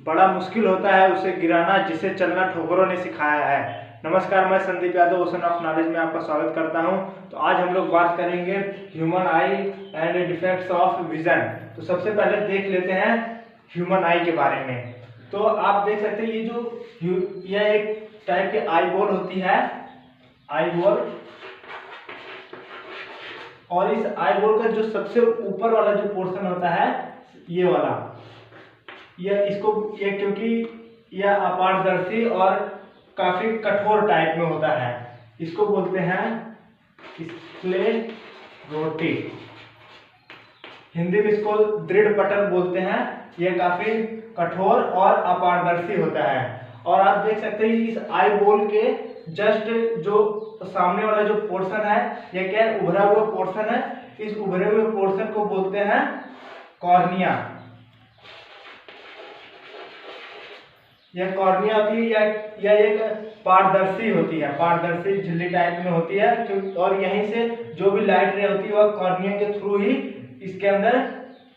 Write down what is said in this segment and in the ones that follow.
बड़ा मुश्किल होता है उसे गिराना जिसे चलना ठोकरों ने सिखाया है। नमस्कार, मैं Sandeep Yadav ocean of knowledge में आपका स्वागत करता हूं। तो आज हम लोग बात करेंगे human I and defects of vision. तो सबसे पहले देख लेते हैं ह्यूमन आई के बारे में। तो आप देख सकते हैं यह एक टाइप की आई बॉल होती है, आई बॉल। और इस आई बॉल का जो सबसे ऊपर वाला जो पोर्शन होता है, ये वाला, क्योंकि यह अपारदर्शी और काफी कठोर टाइप में होता है, इसको बोलते हैं स्क्लेरोटिक। हिंदी में इसको दृढ़ पटल बोलते हैं। यह काफी कठोर और अपारदर्शी होता है। और आप देख सकते हैं इस आई बॉल के जस्ट जो सामने वाला जो पोर्शन है, यह क्या है, उभरा हुआ पोर्शन है। इस उभरे हुए पोर्शन को बोलते हैं कॉर्निया। यह कॉर्निया होती है, यह एक पारदर्शी होती है, पारदर्शी झिल्ली टाइप में होती है। और यहीं से जो भी लाइट रे होती है वह कॉर्निया के थ्रू ही इसके अंदर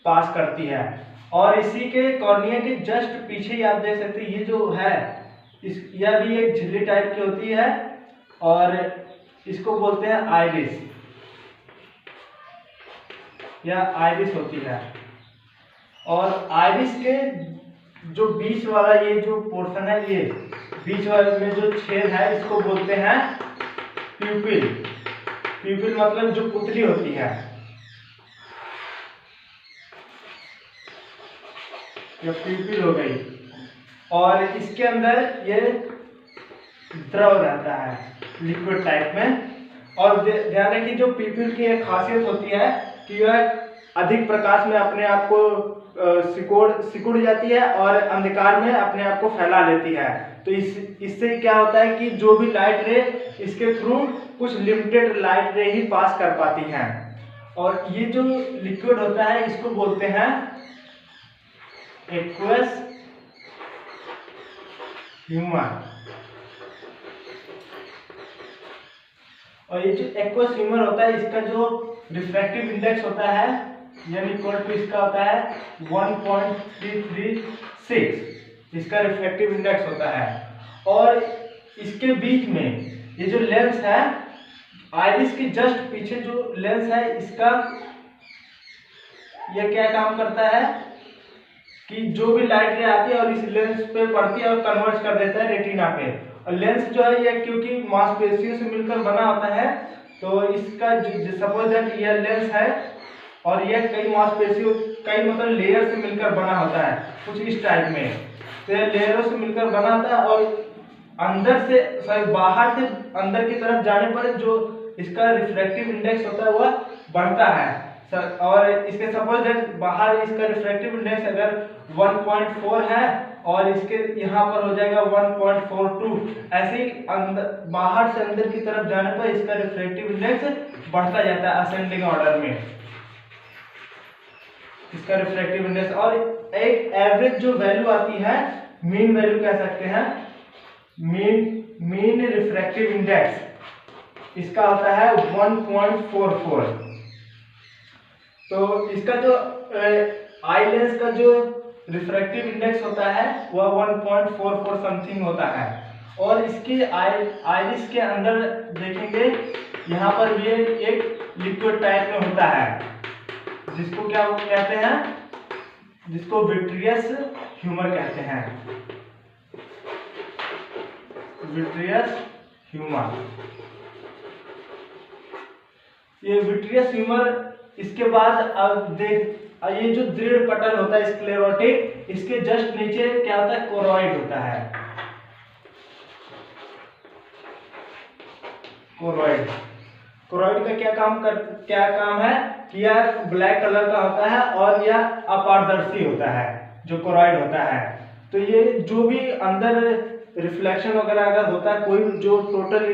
पास करती है। और इसी के कॉर्निया के जस्ट पीछे ही आप देख सकते हैं ये जो है, यह भी एक झिल्ली टाइप की होती है और इसको बोलते हैं आइरिस। यह आइरिस होती है। और आइरिस के जो बीच वाला ये जो पोर्शन है, ये बीच वाले में जो छेद है, इसको बोलते हैं प्यूपिल। प्यूपिल मतलब जो पुतली होती है, ये प्यूपिल हो गई। और इसके अंदर ये द्रव रहता है, लिक्विड टाइप में। और ध्यान रखिए कि जो प्यूपिल की एक खासियत होती है कि यह अधिक प्रकाश में अपने आप को सिकुड़ जाती है और अंधकार में अपने आप को फैला लेती है। तो इससे क्या होता है कि जो भी लाइट रे इसके थ्रू कुछ लिमिटेड लाइट रे ही पास कर पाती हैं। और ये जो लिक्विड होता है इसको बोलते हैं एक्वस ह्यूमर। और ये जो एक्वस ह्यूमर होता है, इसका जो रिफ्रैक्टिव इंडेक्स होता है, यानी इक्वल टू इसका होता है 1.336, इसका रिफ्रैक्टिव इंडेक्स होता है। और इसके बीच में ये जो लेंस है, आइरिस के जस्ट पीछे जो लेंस है, इसका यह क्या काम करता है कि जो भी लाइट रे आती है और इस लेंस पे पड़ती है और कन्वर्ट कर देता है रेटिना पे। और लेंस जो है यह क्योंकि मांसपेशियों से मिलकर बना होता है, तो इसका सपोज दैट यह लेंस है और यह कई मांसपेशियों, कई मतलब लेयर से मिलकर बना होता है, कुछ इस टाइप में। तो यह लेयरों से मिलकर बना होता है और अंदर से बाहर से अंदर की तरफ जाने पर जो इसका रिफ्रैक्टिव इंडेक्स होता है वह बढ़ता है। और इसके सपोज दैट बाहर इसका रिफ्रैक्टिव इंडेक्स अगर 1.4 है और इसके यहाँ पर हो जाएगा 1.42। ऐसे ही बाहर से अंदर की तरफ जाने पर इसका रिफ्रैक्टिव इंडेक्स बढ़ता जाता है असेंडिंग ऑर्डर में, इसका रिफ्रैक्टिव इंडेक्स। और एक एवरेज जो वैल्यू आती है, मीन वैल्यू कह सकते हैं, मीन रिफ्रैक्टिव इंडेक्स, इसका होता है 1.44। तो इसका जो आई लेंस का जो रिफ्रैक्टिव इंडेक्स होता है वह 1.44 समथिंग होता है। और इसकी आइरिस के अंदर देखेंगे, यहाँ पर भी एक लिक्विड टाइप में होता है, जिसको क्या कहते हैं, जिसको विट्रियस ह्यूमर कहते हैं, विट्रियस ह्यूमर। ये विट्रियस ह्यूमर, इसके बाद अब ये जो दृढ़ पटल होता है स्क्लेरोटिक, इसके जस्ट नीचे क्या होता है, कोरॉइड होता है। कोरॉइड का क्या काम है कि यह ब्लैक कलर का होता है और यह अपारदर्शी होता है, जो कोरॉइड होता है। तो ये जो भी अंदर रिफ्लेक्शन वगैरह अगर होता है, कोई जो टोटल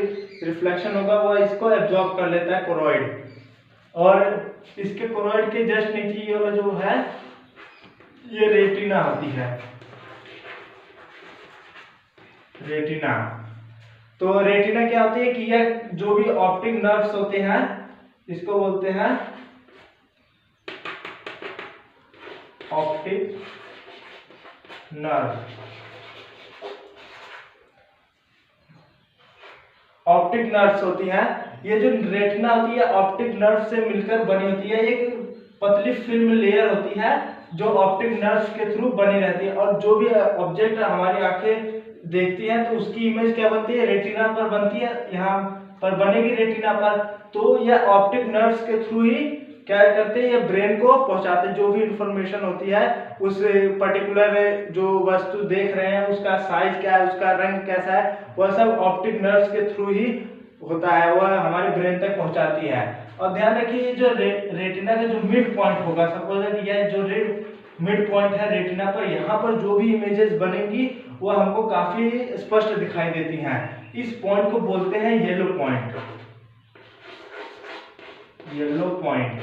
रिफ्लेक्शन होगा वह इसको एब्जॉर्ब कर लेता है, कोरॉइड। और इसके कोरॉइड के जस्ट नीचे ये वाला जो है, ये रेटिना होती है, रेटिना। तो रेटिना क्या होती है कि यह जो भी ऑप्टिक नर्व्स होते हैं, इसको बोलते हैं ऑप्टिक नर्व, ऑप्टिक नर्व्स होती हैं। ये जो रेटिना होती है ऑप्टिक नर्व से मिलकर बनी होती है। एक पतली फिल्म लेयर होती है जो ऑप्टिक नर्व्स के थ्रू बनी रहती है, और जो भी ऑब्जेक्ट हमारी आंखें देखती हैं तो उसकी इमेज क्या बनती है, रेटिना पर बनती है, यहाँ पर बनेगी रेटिना पर। तो यह ऑप्टिक नर्व्स के थ्रू ही क्या करते हैं, ये ब्रेन को पहुंचाते हैं। जो भी इंफॉर्मेशन होती है उस पर्टिकुलर जो वस्तु देख रहे हैं उसका साइज क्या है, उसका रंग कैसा है, वह सब ऑप्टिक नर्व्स के थ्रू ही होता है, वह हमारे ब्रेन तक पहुंचाती है। और ध्यान रखिए जो रेटिना का जो मिड पॉइंट होगा, सपोज दैट यह जो मिड पॉइंट है रेटिना पर, यहाँ पर जो भी इमेजेस बनेंगी वो हमको काफी स्पष्ट दिखाई देती हैं। इस पॉइंट को बोलते हैं येलो पॉइंट, येलो पॉइंट।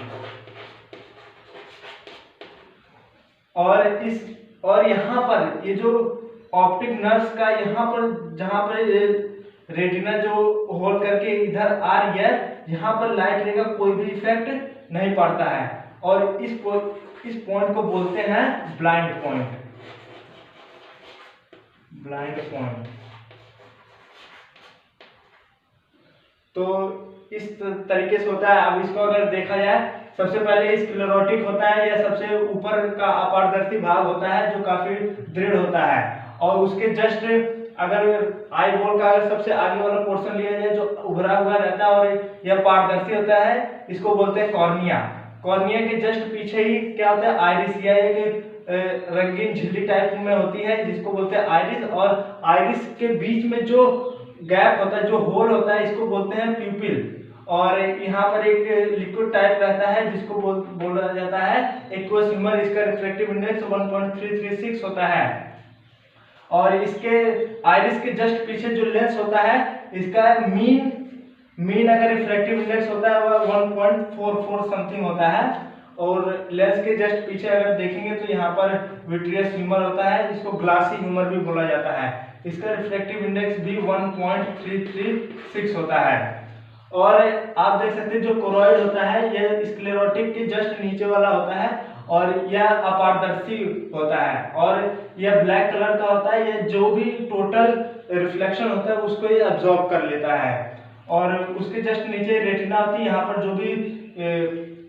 और यहाँ पर ये जो ऑप्टिक नर्व्स का यहाँ पर जहाँ पर रेटिना जो होल करके इधर आ रही है, यहाँ पर लाइट रे का कोई भी इफेक्ट नहीं पड़ता है, और इस पॉइंट को बोलते हैं ब्लाइंड पॉइंट, ब्लाइंड पॉइंट। तो इस तरीके से होता है। अब इसको अगर देखा जाए, सबसे पहले स्क्लेरोटिक होता है, यह सबसे ऊपर का अपारदर्शी भाग होता है जो काफी दृढ़ होता है, और उसके जस्ट अगर आई बॉल का अगर सबसे आगे वाला पोर्शन लिया जाए जो उभरा हुआ रहता है और यह पारदर्शी होता है, इसको बोलते हैं कॉर्निया। कॉर्निया के जस्ट पीछे ही क्या होता है, आइरिस, या एक रंगीन झिल्ली टाइप में होती है जिसको बोलते हैं आइरिस, और आइरिस के बीच में जो गैप होता है, जो होल होता है, इसको बोलते हैं प्यूपिल। और यहाँ पर एक लिक्विड टाइप रहता है जिसको बोला जाता है एक्वस ह्यूमर, इसका रिफ्रैक्टिव इंडेक्स 1.336 होता है। और इसके आइरिस के जस्ट पीछे जो लेंस होता है, इसका मीन अगर रिफ्रैक्टिव इंडेक्स होता है वह 1.44 समथिंग होता है। और लेंस के जस्ट पीछे अगर देखेंगे तो यहाँ पर विट्रियस ह्यूमर होता है, जिसको ग्लासी ह्यूमर भी बोला जाता है, इसका रिफ्रैक्टिव इंडेक्स भी 1.336 होता है। और आप देख सकते हैं जो कोरॉइड होता है यह स्क्लेरोटिक के जस्ट नीचे वाला होता है, और यह अपारदर्शी होता है, और यह ब्लैक कलर का होता है। यह जो भी टोटल रिफ्लेक्शन होता है उसको ये अब्सॉर्ब कर लेता है। और उसके जस्ट नीचे रेटिना होती है, यहाँ पर जो भी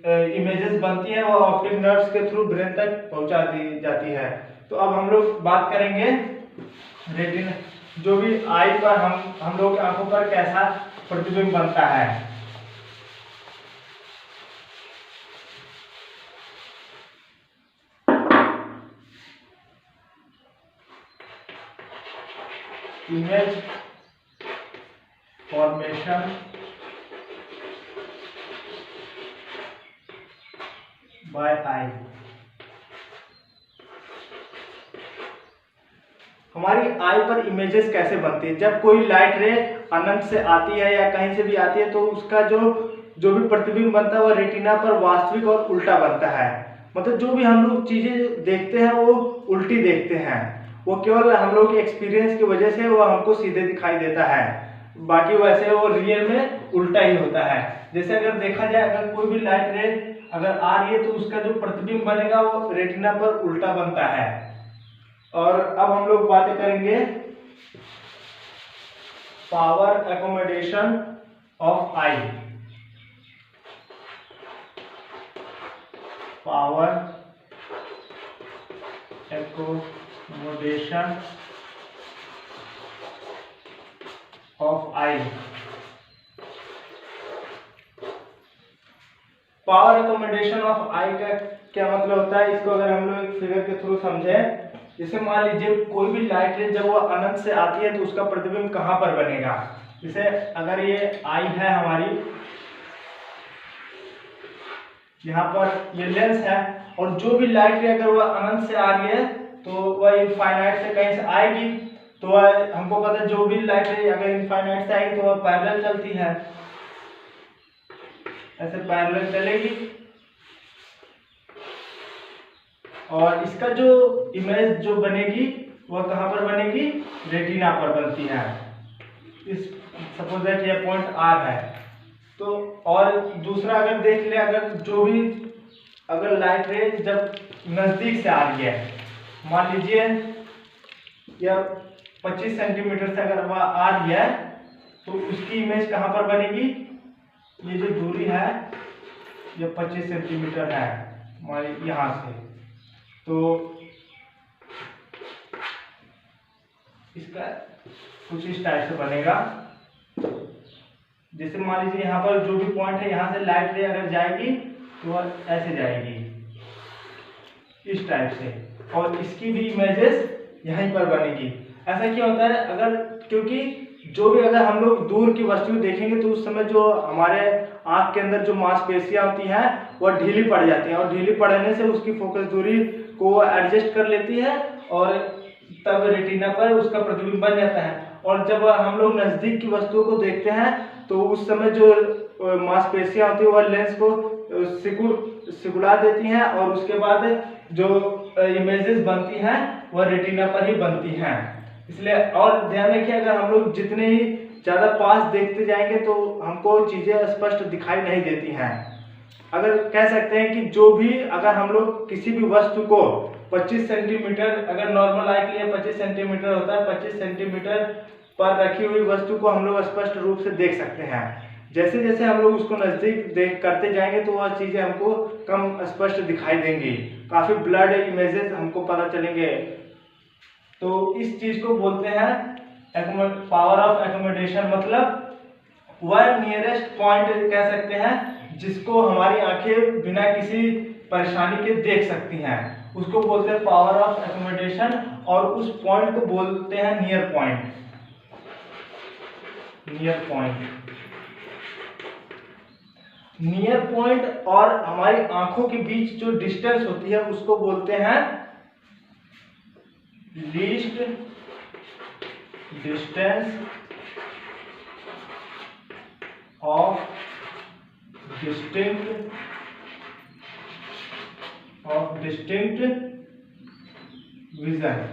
इमेजेस बनती है वो ऑप्टिक नर्व्स के थ्रू ब्रेन तक पहुंचा दी जाती है। तो अब हम लोग बात करेंगे रेटिना, जो भी आई पर हम लोग आंखों पर कैसा प्रतिबिंब बनता है। इमेज फॉर्मेशन बाय आई। हमारी आई पर इमेजेस कैसे बनती है, जब कोई लाइट रे अनंत से आती है या कहीं से भी आती है तो उसका जो भी प्रतिबिंब बनता है वह रेटिना पर वास्तविक और उल्टा बनता है। मतलब जो भी हम लोग चीजें देखते हैं वो उल्टी देखते हैं, वो केवल हम लोग के एक्सपीरियंस की वजह से वो हमको सीधे दिखाई देता है, बाकी वैसे वो रियल में उल्टा ही होता है। जैसे अगर देखा जाए, अगर कोई भी लाइट रे अगर आ रही है तो उसका जो प्रतिबिंब बनेगा वो रेटिना पर उल्टा बनता है। और अब हम लोग बातें करेंगे power accommodation of eye. Power accommodation of eye. Power accommodation of eye का क्या मतलब होता है, इसको अगर हम लोग एक फिगर के थ्रू समझें, जैसे मान लीजिए कोई भी लाइट रे जब वो अनंत से आती है तो उसका प्रतिबिंब कहां पर बनेगा। जैसे अगर ये आई है हमारी, यहाँ पर ये लेंस है, और जो भी लाइट रे अगर वह अनंत से आ रही है तो वह इनफाइनाइट से कहीं से आएगी, तो वह हमको पता है जो भी लाइट रे अगर इनफाइनाइट से आएगी तो वह पैरेलल चलती है, ऐसे पैरेलल चलेगी। और इसका जो इमेज जो बनेगी वह कहां पर बनेगी, रेटिना पर बनती है। इस सपोज दैट ये पॉइंट आर है तो, और दूसरा अगर देख ले, अगर जो भी अगर लाइट रे जब नजदीक से आ रही है, मान लीजिए या 25 सेंटीमीटर से अगर वह आ रही है तो उसकी इमेज कहाँ पर बनेगी, ये जो दूरी है ये 25 सेंटीमीटर है हमारे यहाँ से, तो इसका कुछ इस टाइप से बनेगा। जैसे मान लीजिए यहाँ पर जो भी पॉइंट है यहाँ से लाइट रे अगर जाएगी तो वह ऐसे जाएगी इस टाइप से, और इसकी भी इमेजेस यहीं पर बनेगी। ऐसा क्या होता है, अगर क्योंकि जो भी अगर हम लोग दूर की वस्तु देखेंगे तो उस समय जो हमारे आंख के अंदर जो मांसपेशियां होती हैं वह ढीली पड़ जाती हैं, और ढीली पड़ने से उसकी फोकस दूरी को एडजस्ट कर लेती है और तब रेटिना पर उसका प्रतिबिंब बन जाता है। और जब हम लोग नजदीक की वस्तुओं को देखते हैं तो उस समय जो मांसपेशियां होती है वह लेंस को सिकुड़ा देती हैं, और उसके बाद जो इमेजेस बनती हैं वह रेटिना पर ही बनती हैं। इसलिए और ध्यान रखिए, अगर हम लोग जितने ही ज़्यादा पास देखते जाएंगे तो हमको चीज़ें स्पष्ट दिखाई नहीं देती हैं। अगर कह सकते हैं कि जो भी अगर हम लोग किसी भी वस्तु को 25 सेंटीमीटर, अगर नॉर्मल आई के लिए 25 सेंटीमीटर होता है, 25 सेंटीमीटर पर रखी हुई वस्तु को हम लोग स्पष्ट रूप से देख सकते हैं। जैसे जैसे हम लोग उसको नज़दीक देख करते जाएंगे तो वह चीज़ें हमको कम स्पष्ट दिखाई देंगी, काफ़ी ब्लड इमेजेस हमको पता चलेंगे। तो इस चीज़ को बोलते हैं पावर ऑफ एकोमोडेशन, मतलब वह नियरेस्ट पॉइंट कह सकते हैं जिसको हमारी आंखें बिना किसी परेशानी के देख सकती हैं, उसको बोलते हैं पावर ऑफ एकोमोडेशन, और उस पॉइंट को बोलते हैं नियर पॉइंट। नियर पॉइंट और हमारी आंखों के बीच जो डिस्टेंस होती है उसको बोलते हैं least distance of distinct vision.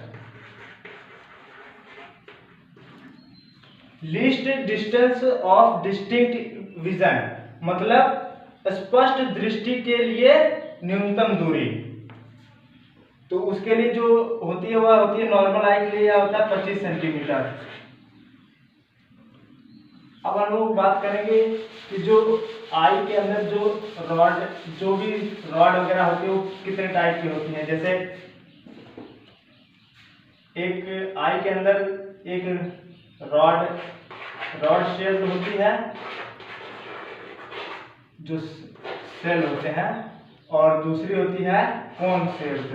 Least distance of distinct vision मतलब स्पष्ट दृष्टि के लिए न्यूनतम दूरी। तो उसके लिए जो होती है वह होती है नॉर्मल आई के लिए होता है 25 सेंटीमीटर। अब हम लोग बात करेंगे कि जो आई के अंदर जो भी रॉड वगैरह होती है वो कितने टाइप की होती हैं। जैसे एक आई के अंदर एक रॉड शेप्ड होती है जो सेल होते हैं, और दूसरी होती है कोन शेप्ड।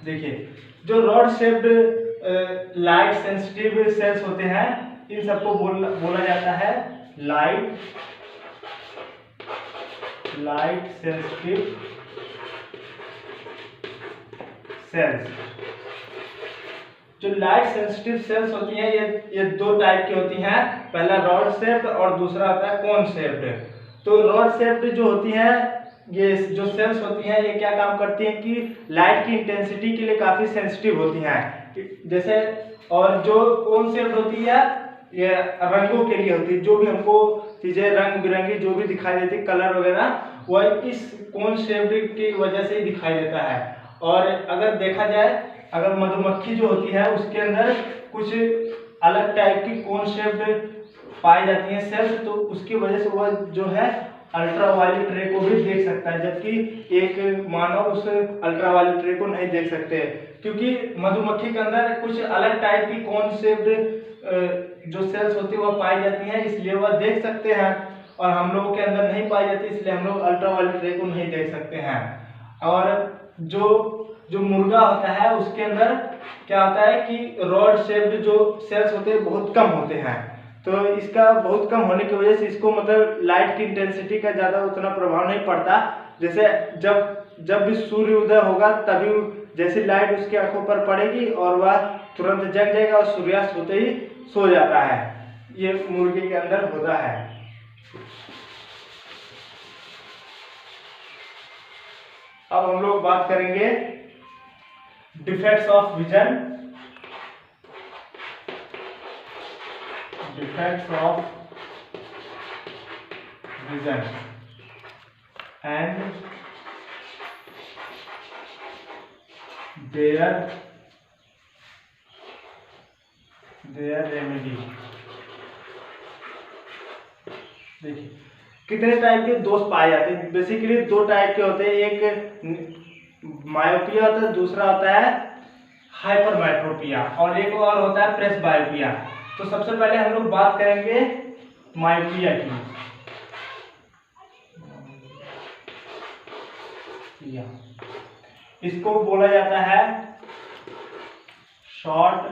देखिए जो rod shaped light sensitive sales होते हैं इन सबको बोला जाता है लाइट सेंसिटिव सेल्स। जो लाइट सेंसिटिव सेल्स होती हैं ये दो टाइप की होती हैं, पहला रॉड शेप्ड और दूसरा होता है कोन शेप्ड। तो रॉड शेप्ड जो होती हैं ये जो सेल्स होती हैं ये क्या काम करती हैं कि लाइट की इंटेंसिटी के लिए काफी सेंसिटिव होती हैं। जैसे और जो कोन शेप्ड होती है ये रंगों के लिए होती है, जो भी हमको चीजें रंग बिरंगी जो भी दिखाई देती कलर वगैरह वह इस कोन शेप्ड की वजह से ही दिखाई देता है। और अगर देखा जाए अगर मधुमक्खी जो होती है उसके अंदर कुछ अलग टाइप की कोन शेप्ड पाई जाती हैं सेल्स, तो उसकी वजह से वह जो है अल्ट्रावायलेट रे को भी देख सकता है, जबकि एक मानव उस अल्ट्रावायलेट रे को नहीं देख सकते, क्योंकि मधुमक्खी के अंदर कुछ अलग टाइप की कोन शेप्ड जो सेल्स होती है वह पाई जाती हैं, इसलिए वह देख सकते हैं, और हम लोगों के अंदर नहीं पाई जाती इसलिए हम लोग अल्ट्रावायलेट रे को नहीं देख सकते हैं। और जो मुर्गा होता है उसके अंदर क्या होता है कि रॉड शेप्ड जो सेल्स होते हैं बहुत कम होते हैं, तो इसका बहुत कम होने की वजह से इसको मतलब लाइट की इंटेंसिटी का ज़्यादा उतना प्रभाव नहीं पड़ता। जैसे जब भी सूर्य उदय होगा तभी जैसे लाइट उसकी आंखों पर पड़ेगी और वह तुरंत जग जाएगा और सूर्यास्त होते ही सो जाता है, ये मुर्गे के अंदर होता है। अब हम लोग बात करेंगे defects of vision. Defects of vision and their remedy. देखिए कितने टाइप के दोष पाए जाते हैं। बेसिकली दो टाइप के होते हैं, एक मायोपिया होता है, दूसरा होता है हाइपरमेट्रोपिया, और एक और होता है प्रेसबायोपिया। तो सबसे पहले हम लोग बात करेंगे मायोपिया की। इसको बोला जाता है शॉर्ट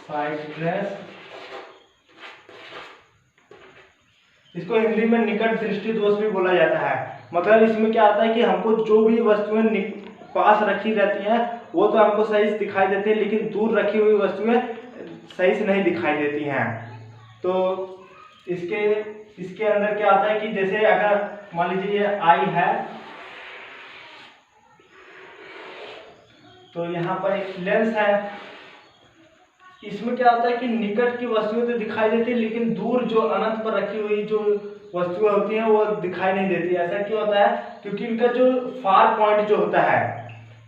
साइटनेस। इसको हिंदी में निकट दृष्टि दोष भी बोला जाता है। मतलब इसमें क्या आता है कि हमको जो भी वस्तुएं पास रखी रहती हैं वो तो हमको सही से दिखाई देती है, लेकिन दूर रखी हुई वस्तुएं सही से नहीं दिखाई देती हैं। तो इसके अंदर क्या आता है कि जैसे अगर मान लीजिए ये आई है, तो यहाँ पर एक लेंस है। इसमें क्या होता है कि निकट की वस्तुएं तो दिखाई देती है, लेकिन दूर जो अनंत पर रखी हुई जो वस्तुएं होती हैं वो दिखाई नहीं देती। ऐसा क्यों होता है? क्योंकि इनका जो फार पॉइंट जो होता है,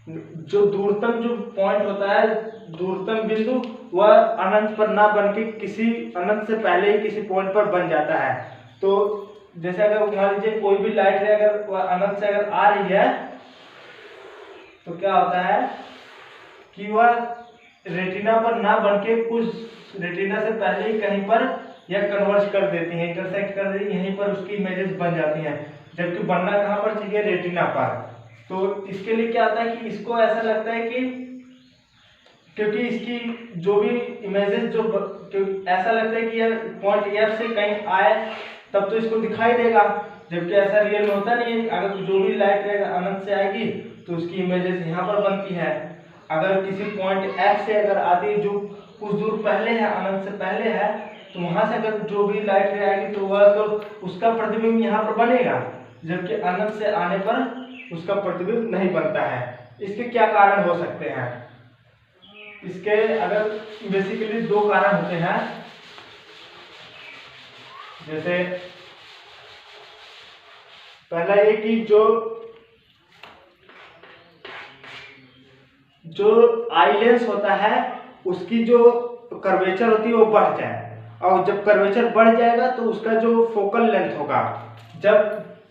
जो दूरतम जो पॉइंट होता है, दूरतम बिंदु, वह अनंत पर ना बन के किसी अनंत से पहले ही किसी पॉइंट पर बन जाता है। तो जैसे अगर मान लीजिए कोई भी लाइट रे अगर वह अनंत से अगर आ रही है तो क्या होता है कि वह रेटिना पर ना बन के कुछ रेटिना से पहले ही कहीं पर यह कन्वर्ज कर देती है, इंटरसेक्ट कर देती है, यहीं पर उसकी इमेजेस बन जाती हैं। जबकि बनना कहाँ पर चाहिए? रेटिना पर। तो इसके लिए क्या होता है कि इसको ऐसा लगता है कि क्योंकि इसकी जो भी इमेजेस ऐसा लगता है कि यह पॉइंट एफ से कहीं आए तब तो इसको दिखाई देगा, जबकि ऐसा रियल में होता नहीं है। अगर जो भी लाइट रहेगा अनंत से आएगी तो उसकी इमेजेस यहाँ पर बनती है। अगर किसी पॉइंट एफ से अगर आती है जो कुछ दूर पहले है, अनंत से पहले है, तो वहां से अगर जो भी लाइट रे आएगी तो वह तो उसका प्रतिबिंब यहाँ पर बनेगा, जबकि अनंत से आने पर उसका प्रतिबिंब नहीं बनता है। इसके क्या कारण हो सकते हैं? इसके अगर बेसिकली दो कारण होते हैं। जैसे पहला ये कि जो आई लेंस होता है उसकी जो कर्वेचर होती है वो बढ़ जाए, और जब कर्वेचर बढ़ जाएगा तो उसका जो फोकल लेंथ होगा, जब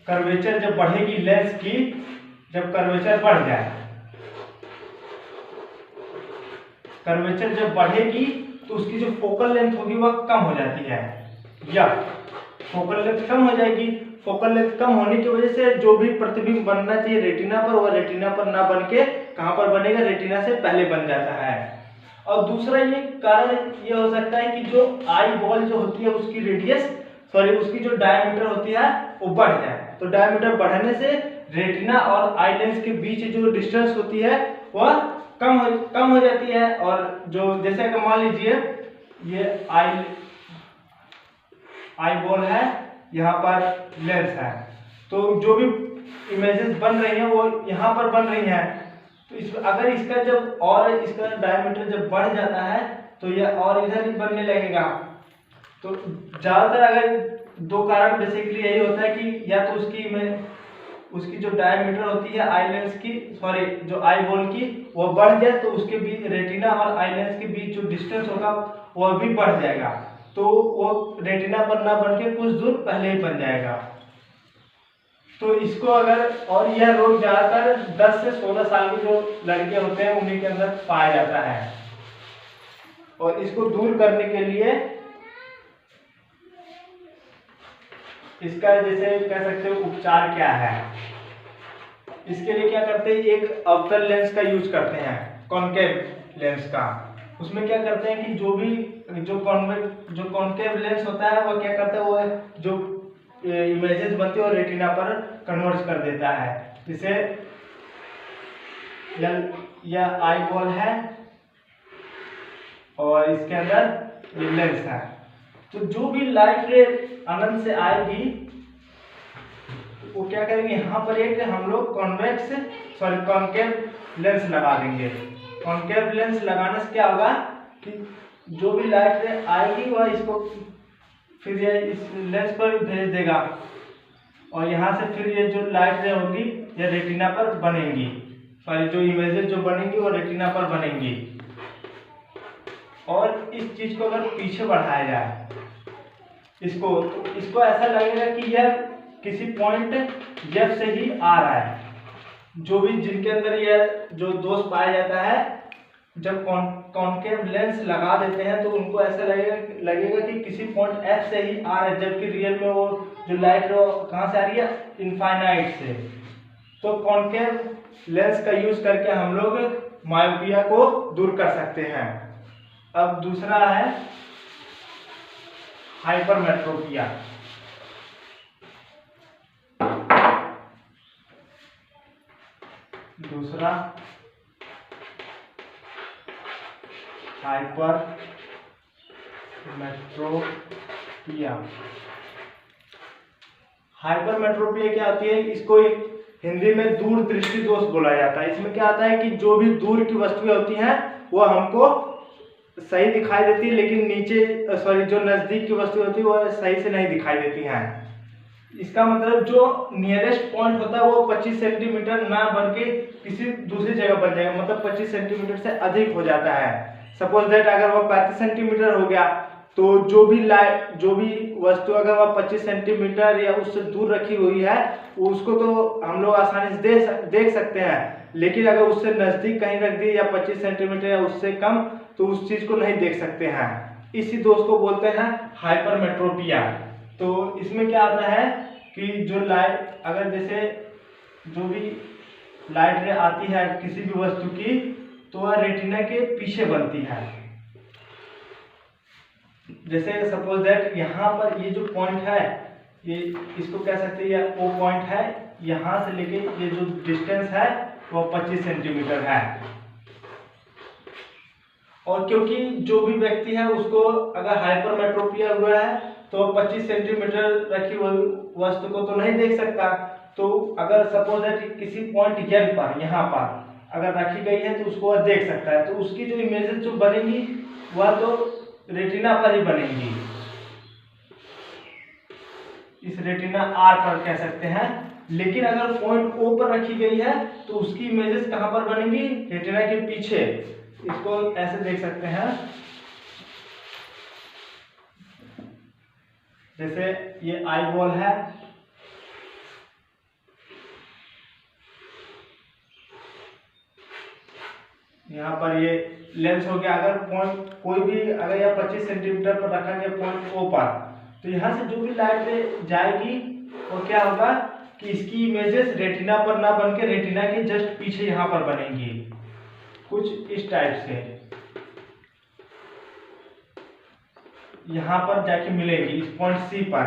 कर्वेचर जब बढ़ेगी लेंस की, जब कर्वेचर बढ़ जाए, कर्वेचर जब बढ़ेगी तो उसकी जो फोकल लेंथ होगी वह कम हो जाती है, या फोकल लेंथ कम हो जाएगी। फोकल लेंथ कम होने की वजह से जो भी प्रतिबिंब बनना चाहिए रेटिना पर, वह रेटिना पर ना बन के कहां पर बनेगा? रेटिना से पहले बन जाता है। और दूसरा ये कारण ये हो सकता है कि जो आई बॉल जो होती है उसकी रेडियस उसकी जो डायमीटर होती है वो बढ़ जाए। तो डायमीटर बढ़ने से रेटिना और आई लेंस के बीच जो डिस्टेंस होती है वह कम हो जाती है। और जो जैसे अगर मान लीजिए ये आई बॉल है, यहाँ पर लेंस है, तो जो भी इमेजेस बन रही हैं वो यहाँ पर बन रही हैं। तो अगर इसका जब और इसका डायमीटर जब बढ़ जाता है तो यह और इधर ही बनने लगेगा। तो ज्यादातर अगर दो कारण बेसिकली यही होता है कि या तो उसकी जो डायमीटर होती है आई लेंस की जो आई बॉल की वो बढ़ जाए, तो उसके बीच रेटिना और आई लेंस के बीच जो डिस्टेंस होगा वह भी बढ़ जाएगा, तो वो रेटिना पर ना बन के कुछ दूर पहले ही बन जाएगा। तो इसको अगर, और यह रोग ज्यादातर 10 से 16 साल के जो लड़के होते हैं उन्हीं के अंदर पाया जाता है। और इसको दूर करने के लिए इसका जैसे कह सकते हो उपचार क्या है? इसके लिए क्या करते हैं, एक अवतल लेंस का यूज करते हैं, कॉन्केव लेंस का। उसमें क्या करते हैं कि जो कॉन्केव लेंस होता है वह क्या करता है, वो जो इमेजेस बनती है और रेटिना पर कन्वर्ट कर देता है। जैसे यह आई बॉल है और इसके अंदर ये लेंस है, तो जो भी लाइट रे अनंत से आएगी वो क्या करेंगे, यहाँ पर एक हम लोग कॉन्केव लेंस लगा देंगे। कॉन्केव लेंस लगाने से क्या होगा कि जो भी लाइट रे आएगी वह इसको फिर ये इस लेंस पर भेज देगा और यहाँ से फिर ये जो लाइट रे होगी ये रेटिना पर बनेंगी, सारी जो इमेजेस जो बनेंगी वो रेटिना पर बनेंगी। और इस चीज को अगर पीछे बढ़ाया जाए इसको, तो इसको ऐसा लगेगा कि यह किसी पॉइंट F से ही आ रहा है। जो भी जिनके अंदर यह जो दोष पाया जाता है, जब कॉन्केव लेंस लगा देते हैं तो उनको ऐसा लगेगा कि किसी पॉइंट F से ही आ रहा है, जबकि रियल में वो जो लाइट है वो कहाँ से आ रही है, इनफाइनाइट से। तो कॉन्केव लेंस का यूज करके हम लोग मायोपिया को दूर कर सकते हैं। अब दूसरा है हाइपरमेट्रोपिया। दूसरा हाइपरमेट्रोपिया। हाइपरमेट्रोपिया क्या होती है, इसको हिंदी में दूर दृष्टि दोष बोला जाता है। इसमें क्या आता है कि जो भी दूर की वस्तुएं होती हैं वो हमको सही दिखाई देती है, लेकिन नीचे जो नजदीक की वस्तु होती है वो सही से नहीं दिखाई देती हैं। इसका मतलब जो नियरेस्ट पॉइंट होता है वो 25 सेंटीमीटर ना बन के किसी दूसरी जगह बन जाएगा, मतलब 25 सेंटीमीटर से अधिक हो जाता है। सपोज दैट अगर वो 35 सेंटीमीटर हो गया तो जो भी वस्तु अगर वह 25 सेंटीमीटर या उससे दूर रखी हुई है उसको तो हम लोग आसानी से देख सकते हैं, लेकिन अगर उससे नजदीक कहीं रख दी या 25 सेंटीमीटर या उससे कम तो उस चीज को नहीं देख सकते हैं। इसी दोष को बोलते हैं हाइपरमेट्रोपिया। तो इसमें क्या आता है कि जो लाइट, अगर जैसे जो भी लाइट रे आती है किसी भी वस्तु की तो वह रेटिना के पीछे बनती है। जैसे सपोज दैट यहाँ पर ये जो पॉइंट है, ये इसको कह सकते हैं ये ओ पॉइंट है, यहाँ से लेके ये जो डिस्टेंस है वो 25 सेंटीमीटर है। और क्योंकि जो भी व्यक्ति है उसको अगर हाइपरमेट्रोपिया हुआ है तो 25 सेंटीमीटर रखी हुई वस्तु को तो नहीं देख सकता। तो अगर सपोज दैट किसी पॉइंट N पर यहाँ पर अगर रखी गई है तो उसको वह देख सकता है, तो उसकी जो इमेजेस जो बनेंगी वह तो रेटिना पर ही बनेंगी, इस रेटिना R पर कह सकते हैं। लेकिन अगर पॉइंट O पर रखी गई है तो उसकी इमेजेस कहाँ पर बनेंगी, रेटिना के पीछे। इसको ऐसे देख सकते हैं, जैसे ये आई बॉल है, यहाँ पर ये लेंस हो गया। अगर पॉइंट कोई भी अगर यह 25 सेंटीमीटर पर रखा गया पॉइंट O पर, तो यहाँ से जो भी लाइट जाएगी वो क्या होगा कि इसकी इमेजेस रेटिना पर ना बन के रेटिना के जस्ट पीछे यहाँ पर बनेंगी, कुछ इस टाइप से यहाँ पर जाके मिलेगी इस पॉइंट C पर।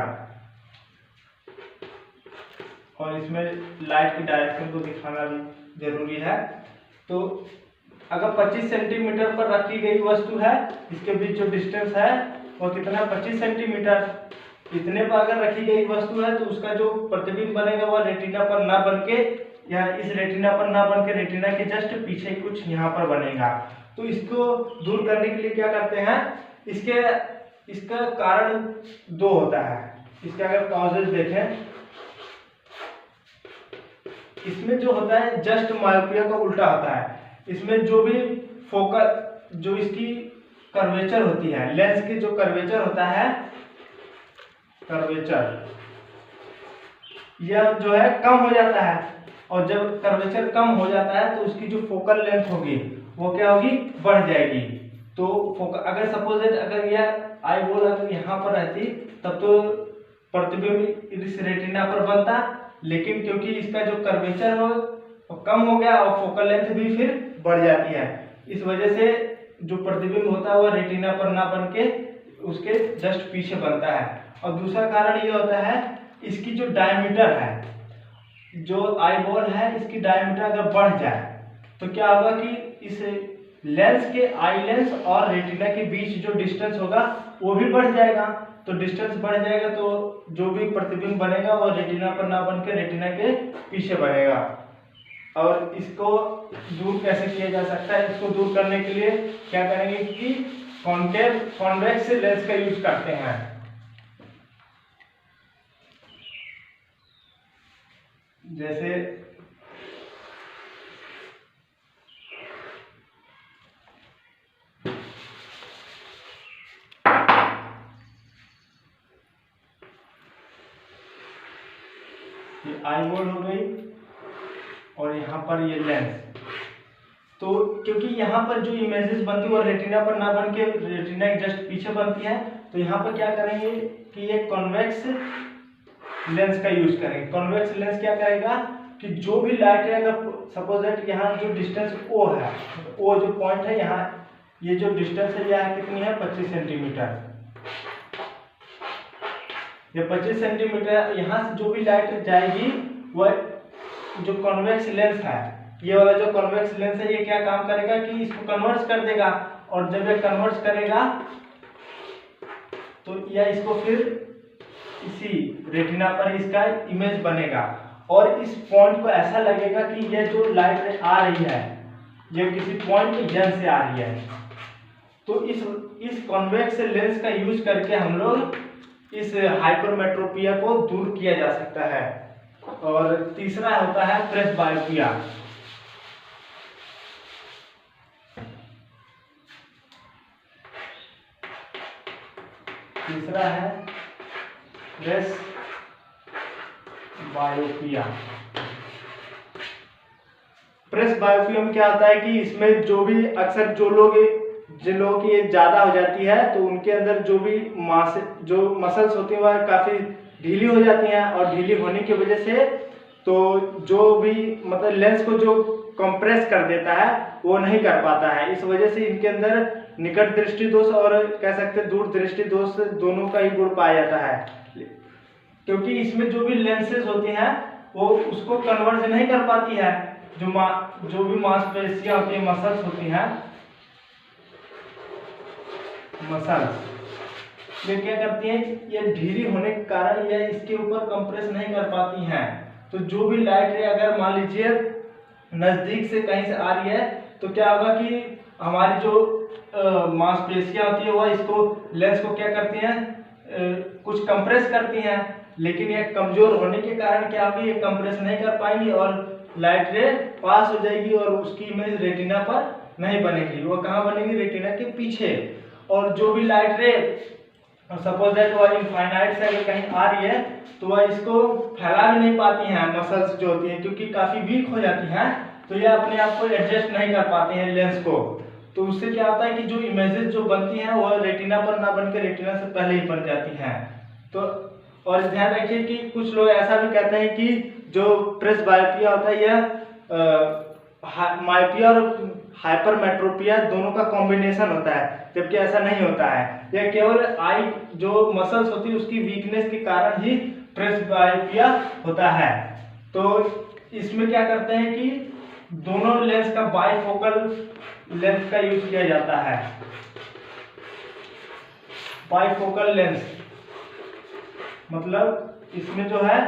और इसमें लाइट की डायरेक्शन को दिखाना भी जरूरी है। तो अगर 25 सेंटीमीटर पर रखी गई वस्तु है, इसके बीच जो डिस्टेंस है वो कितना, 25 सेंटीमीटर। इतने पर अगर रखी गई वस्तु है तो उसका जो प्रतिबिंब बनेगा वह रेटिना पर ना बन के या इस रेटिना पर ना बन के रेटिना के जस्ट पीछे कुछ यहाँ पर बनेगा। तो इसको दूर करने के लिए क्या करते हैं, इसका कारण दो होता है। इसके अगर कॉजेज देखें, इसमें जो होता है जस्ट मायोपिया का उल्टा होता है। इसमें जो भी फोकल जो इसकी कर्वेचर होती है, लेंस की जो कर्वेचर होता है, कर्वेचर यह जो है कम हो जाता है। और जब कर्वेचर कम हो जाता है तो उसकी जो फोकल लेंथ होगी वो क्या होगी, बढ़ जाएगी। तो अगर सपोज अगर यह आई बॉल अगर यहाँ पर रहती तब तो प्रतिबिंब इस रेटिना पर बनता, लेकिन क्योंकि इसका जो कर्वेचर हो वो कम हो गया और फोकल लेंथ भी फिर बढ़ जाती है, इस वजह से जो प्रतिबिंब होता है वह रेटिना पर ना बन के उसके जस्ट पीछे बनता है। और दूसरा कारण ये होता है इसकी जो डायमीटर है, जो आई बॉल है इसकी डायमीटर अगर बढ़ जाए तो क्या होगा कि इस लेंस के आई लेंस और रेटिना के बीच जो डिस्टेंस होगा वो भी बढ़ जाएगा। तो डिस्टेंस बढ़ जाएगा तो जो भी प्रतिबिंब बनेगा वो रेटिना पर ना बन के रेटिना के पीछे बनेगा। और इसको दूर कैसे किया जा सकता है, इसको दूर करने के लिए क्या करेंगे कि कॉन्वेक्स लेंस का यूज करते हैं। जैसे ये आई मोड हो गई और यहाँ पर ये लेंस। तो क्योंकि यहाँ पर जो इमेजेस बनती है वो रेटिना पर ना बन के रेटिना के जस्ट पीछे बनती है, तो यहाँ पर क्या करेंगे कि ये कॉन्वेक्स लेंस का यूज करेंगे। कॉन्वेक्स लेंस क्या करेगा कि जो भी लाइट है, अगर सपोज दैट यहाँ जो डिस्टेंस ओ है, ओ जो पॉइंट है यहाँ, ये जो डिस्टेंस है यह कितनी है 25 सेंटीमीटर। ये 25 सेंटीमीटर यहाँ से जो भी लाइट जाएगी वह जो कॉन्वेक्स लेंस है, ये वाला जो कॉन्वेक्स लेंस है, ये क्या काम करेगा कि इसको कन्वर्ट कर देगा। और जब ये कन्वर्ट करेगा तो यह इसको फिर इसी रेटिना पर इसका इमेज बनेगा और इस पॉइंट को ऐसा लगेगा कि यह जो लाइट आ रही है ये किसी पॉइंट जन से आ रही है। तो इस कॉन्वेक्स लेंस का यूज करके हम लोग इस हाइपरमेट्रोपिया को दूर किया जा सकता है। और तीसरा होता है प्रेसबायोपिया। तीसरा है प्रेसबायोपिया। प्रेसबायोपिया में क्या होता है कि इसमें जो भी अक्सर जिन लोगों की एज ज्यादा हो जाती है तो उनके अंदर जो भी जो मसल्स होती है वह काफी ढीली हो जाती हैं और ढीली होने की वजह से तो जो भी मतलब लेंस को जो कंप्रेस कर देता है वो नहीं कर पाता है। इस वजह से इनके अंदर निकट दृष्टि दोष और कह सकते हैं दूर दृष्टि दोष दोनों का ही गुण पाया जाता है, क्योंकि इसमें जो भी लेंसेज होती हैं वो उसको कन्वर्ज नहीं कर पाती है। जो भी मांसपेशियां होती है, मसल्स होती हैं, मसल्स ये क्या करती हैं, ये ढीली होने के कारण ये इसके ऊपर कंप्रेस नहीं कर पाती हैं। तो जो भी लाइट रे अगर मान लीजिए नजदीक से कहीं से आ रही है तो क्या होगा कि हमारी जो मांसपेशियां होती है वह इसको लेंस को क्या करती हैं, कुछ कंप्रेस करती हैं, लेकिन ये कमजोर होने के कारण क्या होगी, ये कंप्रेस नहीं कर पाएंगी और लाइट रे पास हो जाएगी और उसकी इमेज रेटिना पर नहीं बनेगी। वो कहाँ बनेगी, रेटिना के पीछे। और जो भी लाइट रे सपोज दैट वह इनफाइनाइट से अगर कहीं आ रही है तो वह इसको फैला भी नहीं पाती हैं, मसल्स जो होती हैं क्योंकि काफी वीक हो जाती हैं, तो ये अपने आप को एडजस्ट नहीं कर पाते हैं लेंस को। तो उससे क्या होता है कि जो इमेजेस जो बनती हैं वह रेटिना पर ना बनकर रेटिना से पहले ही बन जाती हैं। तो और ध्यान रखिए कि कुछ लोग ऐसा भी कहते हैं कि जो प्रेसबायोपिया होता है यह मायोपिया और हाइपरमेट्रोपिया दोनों का कॉम्बिनेशन होता है, जबकि ऐसा नहीं होता है। यह केवल आई जो मसल्स होती है उसकी वीकनेस के कारण ही प्रेसबायोपिया होता है। तो इसमें क्या करते हैं कि दोनों लेंस का बाइफोकल लेंस का यूज किया जाता है। बाइफोकल लेंस मतलब इसमें जो है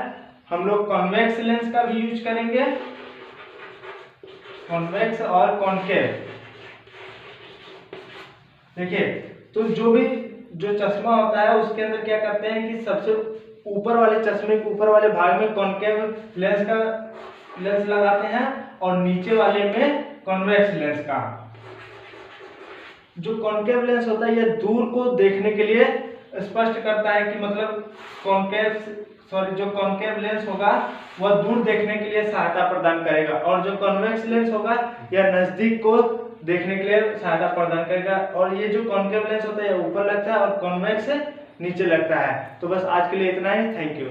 हम लोग कॉन्वेक्स लेंस का भी यूज करेंगे, कॉन्वेक्स और कॉन्केव। देखिए तो जो चश्मा होता है उसके अंदर क्या करते हैं कि सबसे ऊपर वाले चश्मे के ऊपर वाले भाग में कॉन्केव लेंस लगाते हैं और नीचे वाले में कॉन्वेक्स लेंस का। जो कॉन्केव लेंस होता है यह दूर को देखने के लिए स्पष्ट करता है कि मतलब जो कॉन्केव लेंस होगा वह दूर देखने के लिए सहायता प्रदान करेगा और जो कॉन्वेक्स लेंस होगा यह नजदीक को देखने के लिए सहायता प्रदान करेगा। और ये जो कॉन्केव लेंस होता है यह ऊपर लगता है और कॉन्वेक्स नीचे लगता है। तो बस आज के लिए इतना ही, थैंक यू।